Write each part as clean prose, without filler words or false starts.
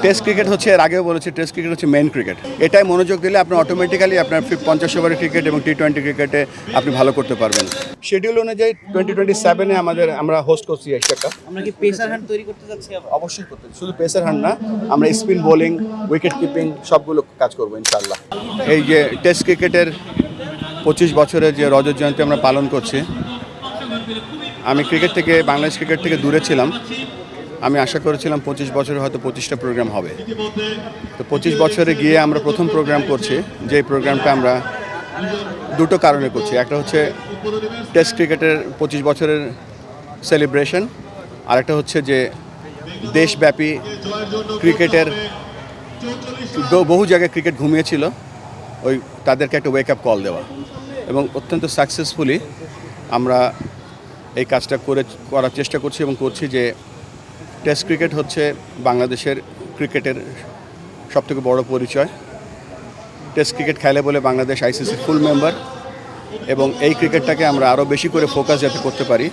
Test cricket হচ্ছে, এর আগেও বলেছি, টেস্ট ক্রিকেট হচ্ছে মেন ক্রিকেট। এটাই মনোযোগ দিলে আপনি অটোমেটিক্যালি আপনার 50 ওভারের ক্রিকেট এবং টি-20 ক্রিকেটে আপনি ভালো করতে পারবেন। শিডিউল অনুযায়ী 2027-এ আমরা হোস্ট করছি এশিয়া কাপ। আমরা কি পেসার হান্ট তৈরি করতে যাচ্ছি? অবশ্যই করতে, শুধু পেসার হান্ট না, আমরা স্পিন বোলিং, উইকেট কিপিং সবগুলো কাজ করবো ইনশাআল্লাহ। এই যে টেস্ট ক্রিকেটের 25 বছরের যে রজত জয়ন্তী আমরা পালন করছি, আমি ক্রিকেট থেকে, বাংলাদেশ ক্রিকেট থেকে দূরে ছিলাম। আমি আশা করেছিলাম 25 বছরে হয়তো 25টা প্রোগ্রাম হবে। তো 25 বছরে গিয়ে আমরা প্রথম প্রোগ্রাম করছি, যে প্রোগ্রামটা আমরা দুটো কারণে করছি। একটা হচ্ছে টেস্ট ক্রিকেটের 25 বছরের সেলিব্রেশন, আরেকটা হচ্ছে যে দেশব্যাপী ক্রিকেটের বহু জায়গায় ক্রিকেট ঘুমিয়েছিল, ওই তাদেরকে একটা ওয়েক আপ কল দেওয়া। এবং অত্যন্ত সাকসেসফুলি আমরা এই কাজটা করার চেষ্টা করছি এবং করছি যে টেস্ট ক্রিকেট হচ্ছে বাংলাদেশের ক্রিকেটের সবথেকে বড় পরিচয়। টেস্ট ক্রিকেট খেলে বলে বাংলাদেশ আইসিসির ফুল মেম্বার, এবং এই ক্রিকেটটাকে আমরা আরও বেশি করে ফোকাস যাতে করতে পারি,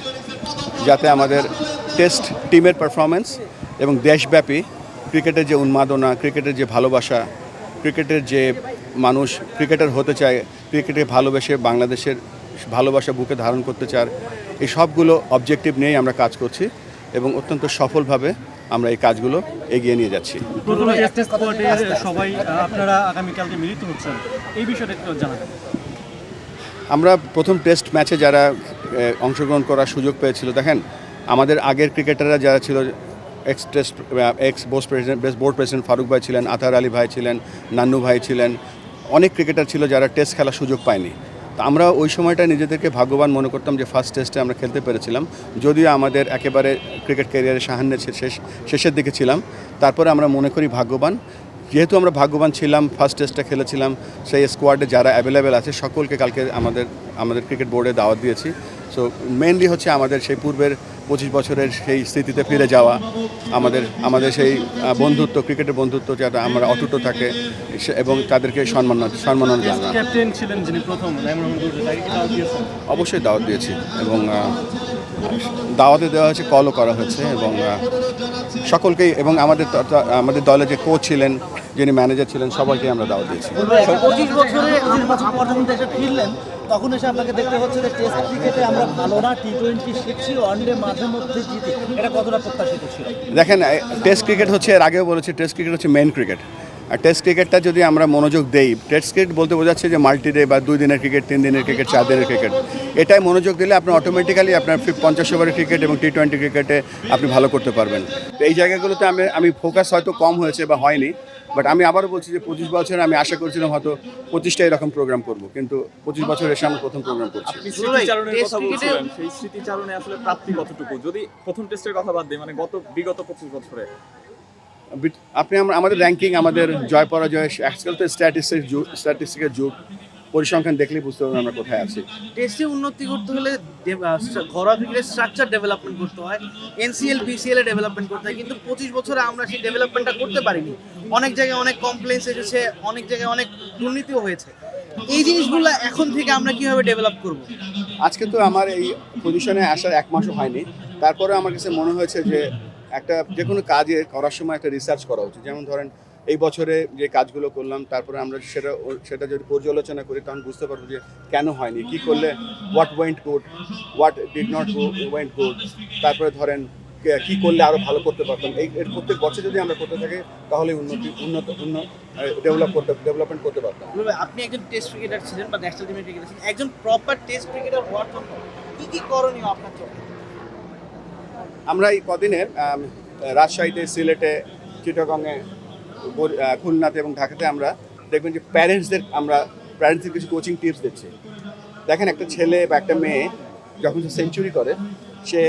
যাতে আমাদের টেস্ট টিমের পারফরমেন্স এবং দেশব্যাপী ক্রিকেটের যে উন্মাদনা, ক্রিকেটের যে ভালোবাসা, ক্রিকেটের যে মানুষ ক্রিকেটার হতে চায়, ক্রিকেটে ভালোবেসে বাংলাদেশের ভালোবাসা বুকে ধারণ করতে চায়, এই সবগুলো অবজেক্টিভ নিয়েই আমরা কাজ করছি এবং অত্যন্ত সফলভাবে আমরা এই কাজগুলো এগিয়ে নিয়ে যাচ্ছি। সবাই আপনারা আগামীকালকে মিলিত হচ্ছেন, এই বিষয়টা একটু জানাবেন। আমরা প্রথম টেস্ট ম্যাচে যারা অংশগ্রহণ করার সুযোগ পেয়েছিল, দেখেন আমাদের আগের ক্রিকেটাররা যারা ছিল, এক্স বোর্ড প্রেসিডেন্ট ফারুক ভাই ছিলেন, আতার আলী ভাই ছিলেন, নান্নু ভাই ছিলেন, অনেক ক্রিকেটার ছিল যারা টেস্ট খেলার সুযোগ পায়নি। তো আমরা ওই সময়টা নিজেদেরকে ভাগ্যবান মনে করতাম যে ফার্স্ট টেস্টে আমরা খেলতে পেরেছিলাম, যদিও আমাদের একেবারে ক্রিকেট ক্যারিয়ারের সাহান্যের শেষের দিকে ছিলাম। তারপরে আমরা মনে করি ভাগ্যবান, যেহেতু আমরা ভাগ্যবান ছিলাম, ফার্স্ট টেস্টটা খেলেছিলাম, সেই স্কোয়াডে যারা অ্যাভেলেবেল আছে সকলকে কালকে আমাদের ক্রিকেট বোর্ডে দাওয়াত দিয়েছি। সো মেইনলি হচ্ছে আমাদের সেই পূর্বের 25 বছরের সেই স্মৃতিতে ফিরে যাওয়া, আমাদের সেই বন্ধুত্ব, ক্রিকেটের বন্ধুত্ব যাতে আমরা অটুট থাকে এবং তাদেরকে সম্মাননা জানানো। ক্যাপ্টেন ছিলেন যিনি প্রথম, অবশ্যই দাওয়াত দিয়েছি এবং দাওয়াতে দেওয়া হয়েছে, কলও করা হয়েছে এবং সকলকেই, এবং আমাদের দলে যে কোচ ছিলেন, যিনি ম্যানেজার ছিলেন, সবাইকে আমরা দাওয়াত দিয়েছি। 25 বছরে যখন দেশে ফিরলেন, তখন এসে আপনাকে দেখতে হচ্ছে যে টেস্ট ক্রিকেটে আমরা ভালো না, টি-20 শিখছি, ওয়ানডে মাঝে মধ্যে জিতি, এটা কতটা প্রত্যাশিত ছিল? দেখেন, টেস্ট ক্রিকেট হচ্ছে, এর আগেও বলেছি, টেস্ট ক্রিকেট হচ্ছে মেন ক্রিকেট। আর টেস্ট ক্রিকেটটা যদি আমরা মনোযোগ দেই, টেস্ট ক্রিকেট বলতে বোঝাচ্ছে যে মাল্টি ডে বা 2 দিনের ক্রিকেট, 3 দিনের ক্রিকেট, 4 দিনের ক্রিকেট, এটাই মনোযোগ দিলে আপনি অটোমেটিক্যালি আপনার 50 ওভারের ক্রিকেট এবং টি-20 ক্রিকেটে আপনি ভালো করতে পারবেন। তো এই জায়গাগুলোতে আমি ফোকাস হয়তো কম হয়েছে বা হয়নি, বাট আমি আবারও বলছি যে 25 বছরে আমি আশা করছিলাম হয়তো 25টা এরকম প্রোগ্রাম করব, কিন্তু 25 বছর এসে আমরা প্রথম প্রোগ্রাম করছি। স্মৃতিচারণের কথা বলছিলেন, সেই স্মৃতিচারণে আসলে প্রাপ্তি কতটুকু, যদি প্রথম টেস্টের কথা বাদ দিই, মানে বিগত 25 বছরে আপনি আমাদের র্যাঙ্কিং, আমাদের জয় পরাজয়, আজকাল তো স্ট্যাটিস্টিকের যুগ, পরিসংখ্যান দেখলেই বুঝতে পারবেন আমরা কোথায় আছি। টেস্টে উন্নতি করতে হলে ঘরোয়া ক্রিকেটের স্ট্রাকচার ডেভেলপমেন্ট করতে হয়, এনসিএল বিসিএল এ ডেভেলপমেন্ট করতে হয়, কিন্তু 25 বছরে আমরা সেই ডেভেলপমেন্টটা করতে পারিনি। অনেক জায়গায় অনেক কমপ্লেন্স এসেছে, অনেক জায়গায় অনেক দুর্নীতিও হয়েছে। এই জিনিসগুলো এখন থেকে আমরা কিভাবে ডেভেলপ করব? আজকে তো আমার এই পজিশনে আসার 1 মাসও হয়নি, তারপরে আমার কাছে মনে হয়েছে যে যে কোনো কাজে করার সময় একটা রিসার্চ করা উচিত। যেমন ধরেন এই বছরে যে কাজগুলো করলাম, তারপরে আমরা সেটা যদি পর্যালোচনা করি, তখন বুঝতে পারবো যে কেন হয়নি, কি করলে, what went good, what did not went good, তারপরে ধরেন কি করলে আরও ভালো করতে পারতাম। এর প্রত্যেক বছর যদি আমরা করতে থাকি, তাহলে ডেভেলপমেন্ট করতে পারতাম। আপনি একজন টেস্ট ক্রিকেটার ছিলেন বা ন্যাশনাল টিমের ক্রিকেটার ছিলেন, একজন প্রপার টেস্ট ক্রিকেটার হওয়ার জন্য কি করণীয় আপনার চোখে? আমরা এই কদিনে রাজশাহীতে, সিলেটে, চিটাগংয়ে, খুলনাতে এবং ঢাকাতে আমরা দেখবেন যে প্যারেন্টসদের কিছু কোচিং টিপস দিচ্ছে। দেখেন, একটা ছেলে বা একটা মেয়ে যখন সে সেঞ্চুরি করে, সে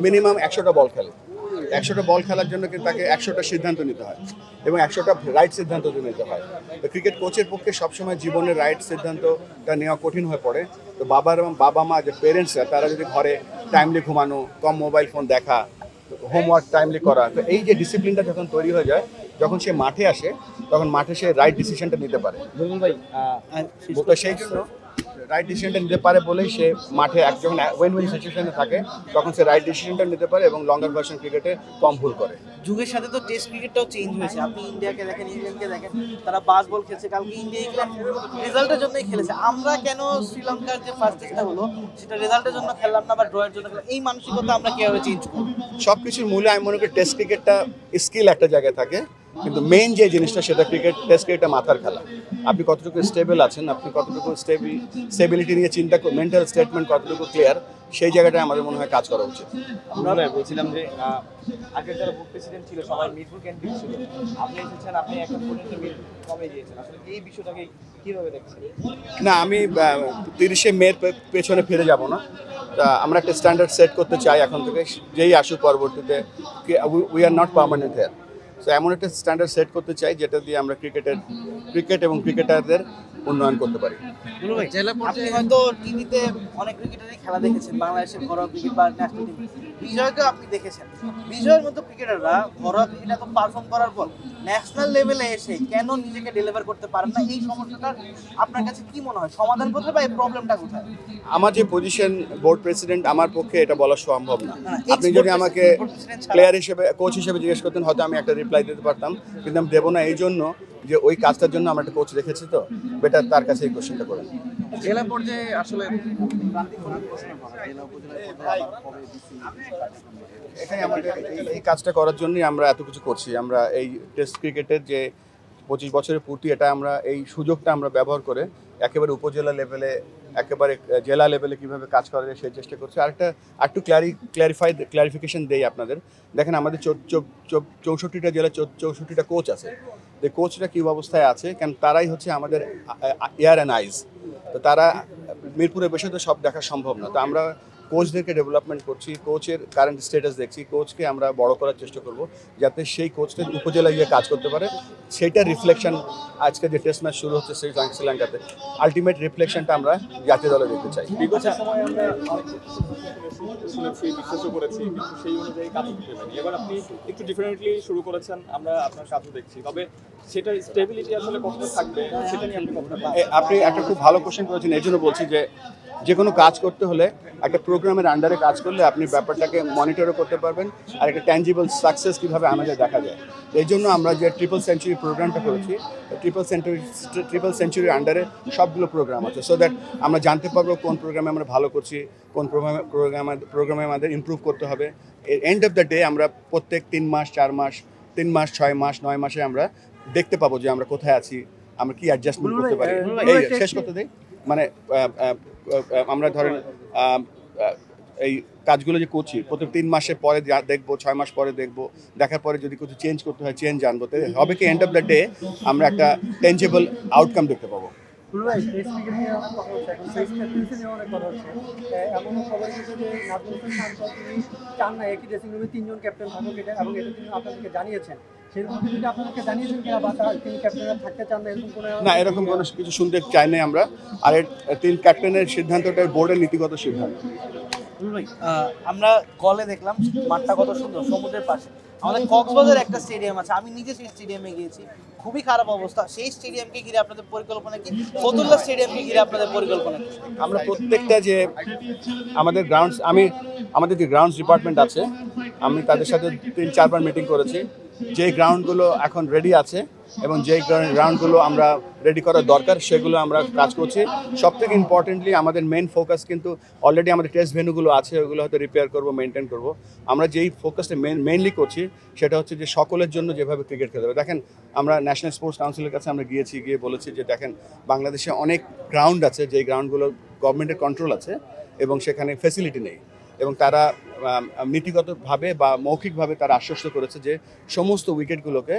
মিনিমাম 100টা বল খেলে। 100টা বল খেলার জন্য কিন্তু তাকে 100টা সিদ্ধান্ত নিতে হয় এবং 100টা রাইট সিদ্ধান্ত নিতে হয়। তো ক্রিকেট কোচের পক্ষে সবসময় জীবনের রাইট সিদ্ধান্তটা নেওয়া কঠিন হয়ে পড়ে। তো বাবা মা যে পেরেন্টসরা, তারা যদি ঘরে টাইমলি ঘুমানো, কম মোবাইল ফোন দেখা, হোমওয়ার্ক টাইমলি করা, তো এই যে ডিসিপ্লিনটা যখন তৈরি হয়ে যায়, যখন সে মাঠে আসে, তখন মাঠে সে রাইট ডিসিশনটা নিতে পারে। ভাই, তো সেই জন্য রাইট ডিসিশনটা নিতে পারে বলেই সে মাঠে যখন উইন উইন সিচুয়েশনে থাকে তখন সে রাইট ডিসিশনটা নিতে পারে এবং লঙ্গার ভার্সন ক্রিকেটে কম ভুল করে। যুগের সাথে তো টেস্ট ক্রিকেটটাও চেঞ্জ হয়েছে। আপনি ইন্ডিয়াকে দেখেন, ইংল্যান্ডকে দেখেন, তারা বাস বল খেলছে। কালকে ইন্ডিয়া ইংল্যান্ড রেজাল্টের জন্যই খেলেছে। আমরা কেন শ্রীলঙ্কার যে ফার্স্ট টেস্টটা হলো সেটা রেজাল্টের জন্য খেললাম না বা ড্রয়ের জন্য খেললাম? এই মানসিকতা আমরা কিভাবে চেঞ্জ করব? সব কিছুর মূলে আমি মনে করি টেস্ট ক্রিকেটটা স্কিল একটা জায়গায় থাকে, কিন্তু মেইন যে জিনিসটা সেটা টেস্ট ক্রিকেটটা মাথার খেলা। আপনি কতটুকু স্টেবল আছেন, আপনি কতটুকু স্টেবিলিটি নিয়ে চিন্তা, মেন্টাল স্টেটমেন্ট কতটুকু ক্লিয়ার, সেই জায়গাটায় আমাদের মনে হয় কাজ করা উচিত। আমরা বলছিলাম যে আগের যারা বোর্ড প্রেসিডেন্ট ছিল সবাই মিরপুর কেন্দ্রিক ছিল, আপনি এসেছেন, আপনি এখন পর্যন্ত মিরপুর কমে গিয়েছেন, আসলে এই বিষয়টাকে কিভাবে দেখছেন? না, আমি 30শে মের পেছনে ফিরে যাব না। তা আমরা একটা স্ট্যান্ডার্ড সেট করতে চাই এখন থেকে, যেই আসুক পরবর্তীতে। We are not permanent here. So এমন একটা স্ট্যান্ডার্ড সেট করতে চাই যেটা দিয়ে আমরা ক্রিকেট এবং ক্রিকেটারদের উন্নয়ন করতে পারি। আপনি হয়তো টিভিতে অনেক ক্রিকেটারই খেলা দেখেছেন, বাংলাদেশের ঘরোয়া ক্রিকেট বা ন্যাশনাল টিম। বিজয়কেও আপনি দেখেছেন। বিজয়ের মতো ক্রিকেটাররা ঘরোয়া ক্রিকেটে এত পারফর্ম করার পর ন্যাশনাল লেভেলে এসে কেন নিজেকে ডেলিভার করতে পারেন না? এই সমস্যাটা আপনার কাছে কি মনে হয়, সমাধান কোথায় বা এই প্রবলেমটা কোথায়? আমার যে পজিশন বোর্ড প্রেসিডেন্ট, আমার পক্ষে এটা বলা সম্ভব না। না, আপনি যদি আমাকে board president ছাড়া- প্লেয়ার হিসেবে, কোচ হিসেবে জিজ্ঞেস করতেন, হয়তো আমি একটা রিপ্লাই দিতে পারতাম, কিন্তু আমি দেবো না এই জন্য যে ওই কাজটার জন্য আমরা একটা কোচ রেখেছি। তো বেটার তার কাছে এই কোশ্চেনটা করেন। জেলা পর্যায়ে আসলে এখানে আমাদের এই কাজটা করার জন্যই আমরা এত কিছু করছি। আমরা এই টেস্ট ক্রিকেটের যে 25 বছরের পূর্তি, এটা আমরা এই সুযোগটা আমরা ব্যবহার করে একেবারে উপজেলা লেভেলে, একেবারে জেলা লেভেলে কীভাবে কাজ করা যায় সেই চেষ্টা করছি। আরেকটু ক্লারিফিকেশন দেই আপনাদের। দেখেন, আমাদের 64টা জেলা 64টা কোচ আছে। যে কোচরা কী অবস্থায় আছে, কারণ তারাই হচ্ছে আমাদের এয়ার অ্যান্ড আইজ। তো তারা মিরপুরে বসে তো সব দেখা সম্ভব না। তো আমরা কোচদেরকে ডেভেলপমেন্ট করছি, কোচের কারেন্ট স্ট্যাটাস দেখছি, কোচকে আমরা বড় করার চেষ্টা করব যাতে সেই কোচটা উপজেলায় গিয়ে কাজ করতে পারে। সেইটার রিফ্লেকশন আজকে যে টেস্ট ম্যাচ শুরু হচ্ছে শ্রীলঙ্কাতে, আলটিমেট রিফ্লেকশনটা আমরা জাতীয় দলে দেখতে চাই। বিগত সময় আমরা অনেক শুনেছি, বিশ্বাসও করেছি, কিন্তু সেই অনুযায়ী কাজ করতে পারি। এবার আপনি একটু ডিফারেন্টলি শুরু করেছেন, আমরা আপনার কাজও দেখছি, তবে সেটার স্টেবিলিটি আসলে কতটা থাকবে সেটা নিয়ে আপনি কতটা আপনি একটা খুব ভালো কোশ্চেন করেছেন। এই জন্য বলছি যে কোনো কাজ করতে হলে একটা প্রোগ্রামের আন্ডারে কাজ করলে আপনি ব্যাপারটাকে মনিটরও করতে পারবেন, আর একটা ট্যাঞ্জিবল সাকসেস কীভাবে আমাদের দেখা যায়। এই জন্য আমরা যে ট্রিপল সেঞ্চুরি প্রোগ্রামটা করেছি, ট্রিপল সেঞ্চুরির আন্ডারে সবগুলো প্রোগ্রাম আছে, সো দ্যাট আমরা জানতে পারবো কোন প্রোগ্রামে আমরা ভালো করছি, কোন প্রোগ্রামে আমাদের ইমপ্রুভ করতে হবে। এন্ড অফ দ্য ডে আমরা প্রত্যেক 3 মাস 4 মাস 3 মাস 6 মাস 9 মাসে আমরা দেখতে পাবো যে আমরা কোথায় আছি, আমরা কি অ্যাডজাস্টমেন্ট করতে পারি। এই শেষ করতে দেই, মানে আমরা ধরেন এই কাজগুলো যে করছি প্রত্যেক 3 মাসের পরে দেখবো, 6 মাস পরে দেখবো, দেখার পরে যদি কিছু চেঞ্জ করতে হয় চেঞ্জ জানবো, তো হবে কি এন্ড অফ দ্য ডে আমরা একটা টেঞ্জেবল আউটকাম দেখতে পাবো। টেস্ট ক্রিকেট নিয়ে অনেক কথা হচ্ছে, এখন টেস্ট ক্যাপ্টেন্সি নিয়ে অনেক কথা হচ্ছে। এমনও খবর এসেছে যে নাজমুল হোসেন শান্ত তিনি চান না একই ড্রেসিং রুমে 3জন ক্যাপ্টেন থাকুক, এবং এটা তিনি আপনাদেরকে জানিয়েছেন। সেরকম যদি আপনাদেরকে জানিয়েছেন কিনা, বা তিনি ক্যাপ্টেনরা থাকতে চান না, এরকম কোনো না, এরকম কোনো কিছু শুনতে চাই না আমরা। আর 3 ক্যাপ্টেনের সিদ্ধান্তটা বোর্ডের নীতিগত সিদ্ধান্ত। ভাই, আমরা কলে দেখলাম মাঠটা কত সুন্দর, সমুদ্রের পাশে। আমাদের কক্সবাজার একটা স্টেডিয়াম আছে, আমি নিজে সেই স্টেডিয়ামে গিয়েছি, খুবই খারাপ অবস্থা। সেই স্টেডিয়ামকে ঘিরে আপনাদের পরিকল্পনা কি? ফতুল্লা স্টেডিয়ামকে ঘিরে আপনাদের পরিকল্পনা কি? আমরা প্রত্যেকটা যে আমাদের আমাদের যে গ্রাউন্ডস ডিপার্টমেন্ট আছে, আমি তাদের সাথে 3-4 বার মিটিং করেছি। যে গ্রাউন্ডগুলো এখন রেডি আছে এবং যে গ্রাউন্ডগুলো আমরা রেডি করার দরকার সেগুলো আমরা কাজ করছি। সবথেকে ইম্পর্টেন্টলি আমাদের মেন ফোকাস কিন্তু অলরেডি আমাদের টেস্ট ভেন্যুগুলো আছে, ওগুলো হয়তো রিপেয়ার করবো, মেনটেন করবো। আমরা যেই ফোকাসটা মেইনলি করছি সেটা হচ্ছে যে সকলের জন্য যেভাবে ক্রিকেট খেলতে হবে। দেখেন, আমরা ন্যাশনাল স্পোর্টস কাউন্সিলের কাছে আমরা গিয়ে বলেছি যে দেখেন, বাংলাদেশে অনেক গ্রাউন্ড আছে যেই গ্রাউন্ডগুলো গভর্নমেন্টের কন্ট্রোল আছে এবং সেখানে ফ্যাসিলিটি নেই, এবং তারা নীতিগতভাবে বা মৌখিকভাবে তারা আশ্বস্ত করেছে যে সমস্ত উইকেটগুলোকে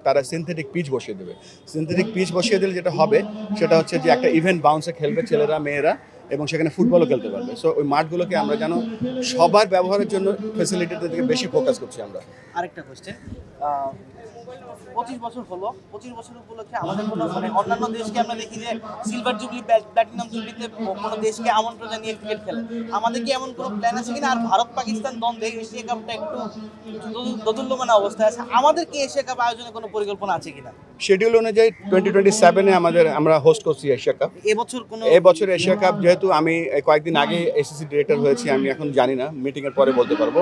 তারা সিনথেটিক পিচ বসিয়ে দেবে। সিনথেটিক পিচ বসিয়ে দিলে যেটা হবে সেটা হচ্ছে যে একটা ইভেন্ট বাউন্সে খেলবে ছেলেরা মেয়েরা, এবং সেখানে ফুটবলও খেলতে পারবে। সো ওই মাঠগুলোকে আমরা যেন সবার ব্যবহারের জন্য ফ্যাসিলিটির দিকে বেশি ফোকাস করছি আমরা। আরেকটা কোশ্চেন, 25 বছর হলো, 25 বছর উপলক্ষে আমাদের কোনো মানে অন্যান্য দেশকে আমরা দেখি যে সিলভার জুবলি, প্ল্যাটিনাম জুবলিতে কোনো দেশকে আমন্ত্রণ জানিয়ে ক্রিকেট খেলে। আমাদের কি এমন কোনো প্ল্যান আছে কিনা? আর ভারত পাকিস্তান দ্বন্দ্বে এশিয়া কাপটা একটু দোদুল্যমান অবস্থায় আছে, আমাদের কি এশিয়া কাপ আয়োজনের কোনো পরিকল্পনা আছে কিনা? শিডিউল অনুযায়ী 2027-এ আমরা হোস্ট করছি এশিয়া কাপ। এবছর কোনো এবছর এশিয়া কাপ যেহেতু আমি এই কয়েকদিন আগে এসএসসি ডিরেক্টর হয়েছি, আমি এখন জানি না, মিটিংয়ের পরে বলতে পারবো।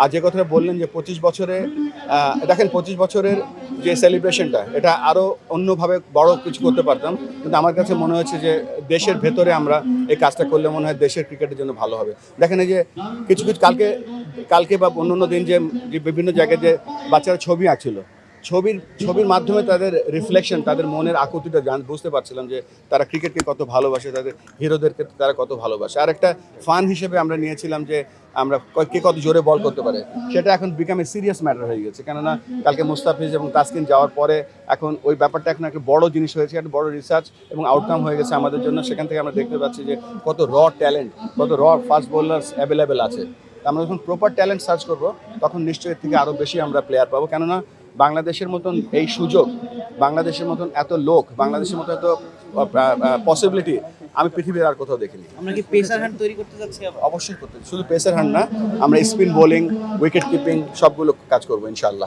আর যে কথাটা বললেন যে 25 বছরে দেখেন 25 বছরের যে সেলিব্রেশনটা, এটা আরও অন্যভাবে বড় কিছু করতে পারতাম, কিন্তু আমার কাছে মনে হচ্ছে যে দেশের ভেতরে আমরা এই কাজটা করলে মনে হয় দেশের ক্রিকেটের জন্য ভালো হবে। দেখেন এই যে কিছু কালকে বা অন্য দিন যে বিভিন্ন জায়গায় যে বাচ্চারা ছবি আঁকছিল, ছবির মাধ্যমে তাদের রিফ্লেকশন, তাদের মনের আকুতিটা বুঝতে পারছিলাম যে তারা ক্রিকেটকে কত ভালোবাসে, তাদের হিরোদেরকে তারা কত ভালোবাসে। আর একটা ফান হিসেবে আমরা নিয়েছিলাম যে আমরা কে কত জোরে বল করতে পারে, সেটা এখন বিকাম এ সিরিয়াস ম্যাটার হয়ে গেছে। কেননা কালকে মুস্তাফিজ এবং তাসকিন যাওয়ার পরে এখন ওই ব্যাপারটা এখন একটা বড় জিনিস হয়েছে, একটা বড় রিসার্চ এবং আউটকাম হয়ে গেছে আমাদের জন্য। সেখান থেকে আমরা দেখতে পাচ্ছি যে কত ট্যালেন্ট, কত ফাস্ট বোলার্স অ্যাভেলেবেল আছে। আমরা যখন প্রপার ট্যালেন্ট সার্চ করবো তখন নিশ্চয়ই এর থেকে আরও বেশি আমরা প্লেয়ার পাবো। কেননা বাংলাদেশের মতন এই সুযোগ, বাংলাদেশের মতন এত লোক, বাংলাদেশের মতো এত পসিবিলিটি আমি পৃথিবীর আর কোথাও দেখিনি। আমরা কি পেসার হ্যান্ড তৈরি করতে যাচ্ছি? অবশ্যই করতে, শুধু পেসার হ্যান্ড না, আমরা স্পিন বোলিং, উইকেট কিপিং সবগুলো কাজ করবো ইনশাআল্লাহ।